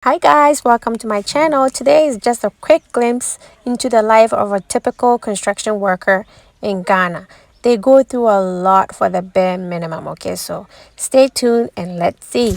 Hi guys, welcome to my channel. Today is just a quick glimpse into the life of a typical construction worker in Ghana. They go through a lot for the bare minimum, okay? So stay tuned and let's see.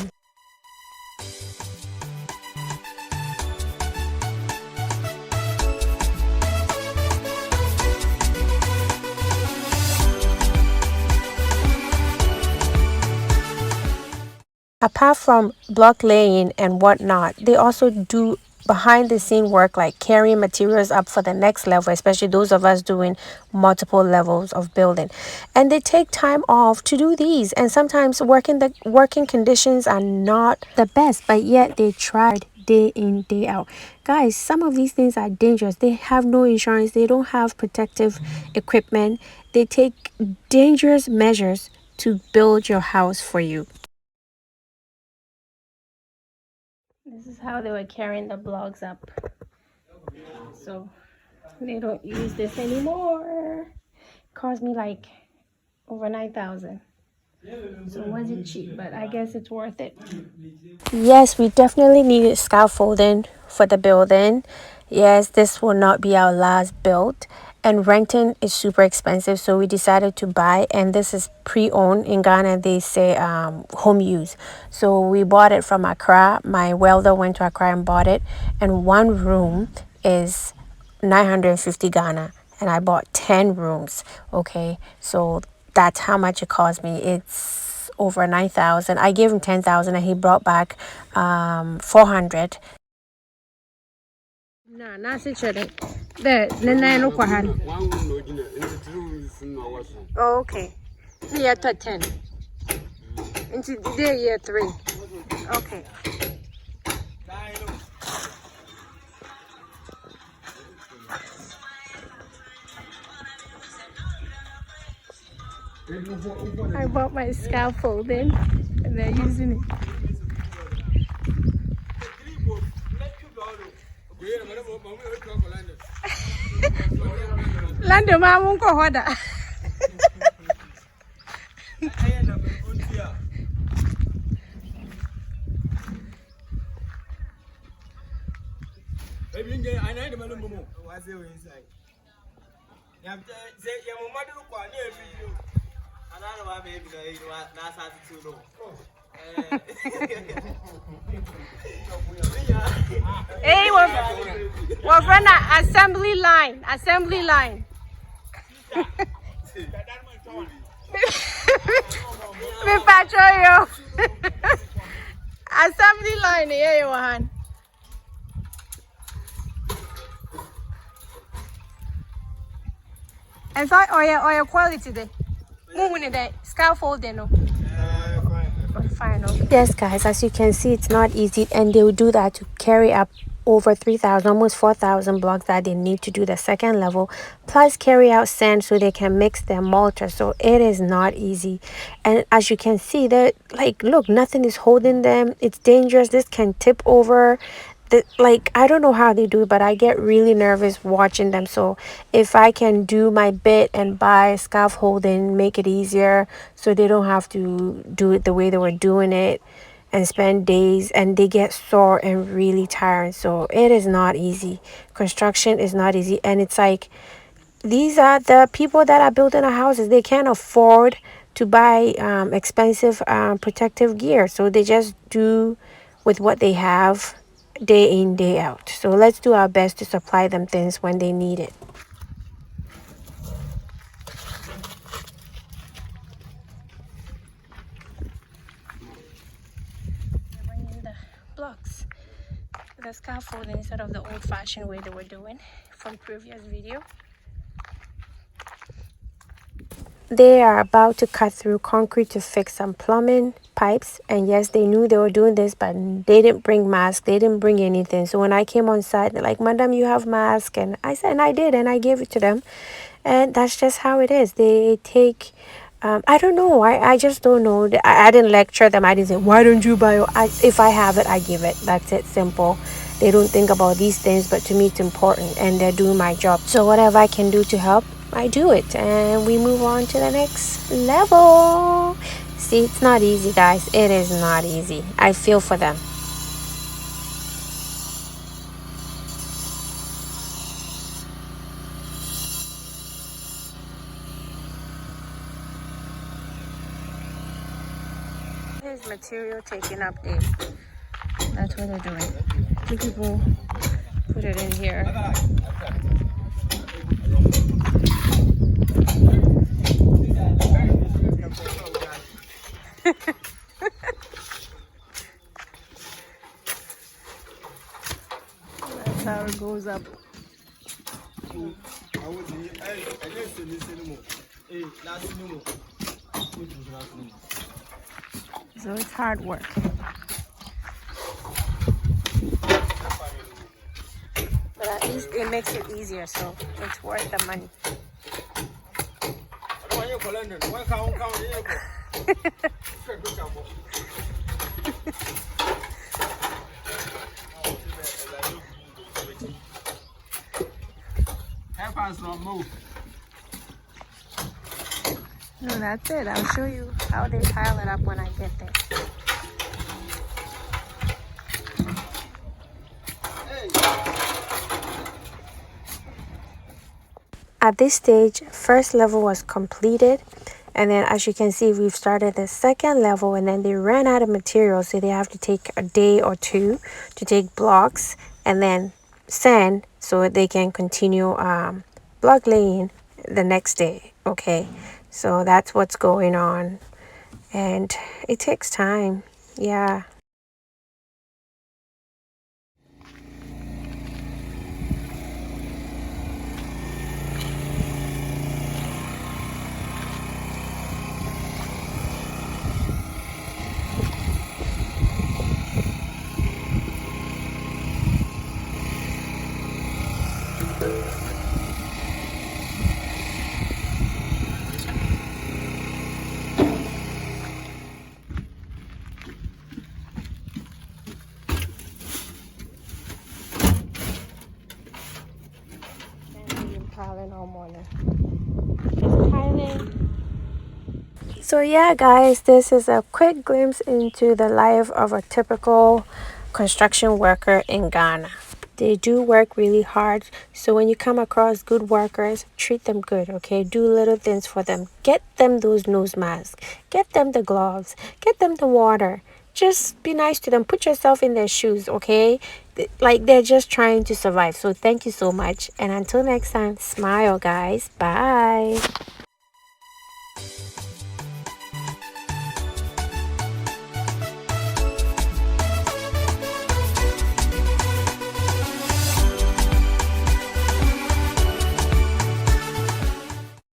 Apart from block laying and whatnot, they also do behind the scene work like carrying materials up for the next level, especially those of us doing multiple levels of building. And they take time off to do these. And sometimes working conditions are not the best, but yet they tried day in, day out. Guys, some of these things are dangerous. They have no insurance, they don't have protective equipment. They take dangerous measures to build your house for you. This is how they were carrying the blocks up. So they don't use this anymore. Cost me like over 9,000. So it wasn't cheap, but I guess it's worth it. Yes, we definitely needed scaffolding for the building. Yes, this will not be our last build. And renting is super expensive, so we decided to buy. And this is pre-owned. In Ghana they say home use, so we bought it from Accra. My welder went to Accra and bought it, and one room is 950 Ghana, and I bought 10 rooms. Okay, so that's how much it cost me. It's over 9,000. I gave him 10,000 and he brought back 400. Nah, not such a there. Oh, okay. Year 10. Into the year 3. Okay. I bought my scaffolding and they're using it. Lando ma mun ko hoda. Hey, we're from assembly line. Assembly line. Me patrol you. Assembly line here, Johan. And so, your quality there. Moving it, scaffolding, no. Fine. Okay. Yes, guys, as you can see, it's not easy, and they will do that to carry up over 3,000, almost 4,000 blocks that they need to do the second level, plus carry out sand so they can mix their mortar. So it is not easy, and as you can see, they're like, look, nothing is holding them. It's dangerous. This can tip over. Like, I don't know how they do it, but I get really nervous watching them. So if I can do my bit and buy scaffolding, make it easier so they don't have to do it the way they were doing it and spend days, and they get sore and really tired. So it is not easy. Construction is not easy, and it's like, these are the people that are building our houses. They can't afford to buy expensive protective gear, so they just do with what they have day in, day out. So let's do our best to supply them things when they need it. Bringing the blocks, the scaffolding, instead of the old-fashioned way they were doing from previous video. They are about to cut through concrete to fix some plumbing pipes, and yes, they knew they were doing this, but they didn't bring masks, they didn't bring anything. So when I came on site, they're like, "Madam, you have mask," and I said, and I did, and I gave it to them. And that's just how it is. They take I don't know, I just don't know. I didn't lecture them. I didn't say, why don't you buy if I have it, I give it. That's it, simple. They don't think about these things, but to me it's important, and they're doing my job. So whatever I can do to help, I do it, and we move on to the next level. See, it's not easy, guys. It is not easy. I feel for them. is material taking up day. That's what they're doing. Two people put it in here. That's how it goes up. So it's hard work. But at least it makes it easier, so it's worth the money. No, that's it. I'll show you how they pile it up when I get there. At this stage, first level was completed, and then as you can see, we've started the second level, and then they ran out of material, so they have to take a day or two to take blocks and then sand so they can continue block laying the next day. Okay, so that's what's going on, and it takes time. Yeah. Piling all morning. Just piling. So yeah, guys, this is a quick glimpse into the life of a typical construction worker in Ghana. They do work really hard, so when you come across good workers, treat them good, okay? Do little things for them. Get them those nose masks, get them the gloves, get them the water. Just be nice to them. Put yourself in their shoes, okay? Like they're just trying to survive. So thank you so much, and until next time, smile, guys. Bye.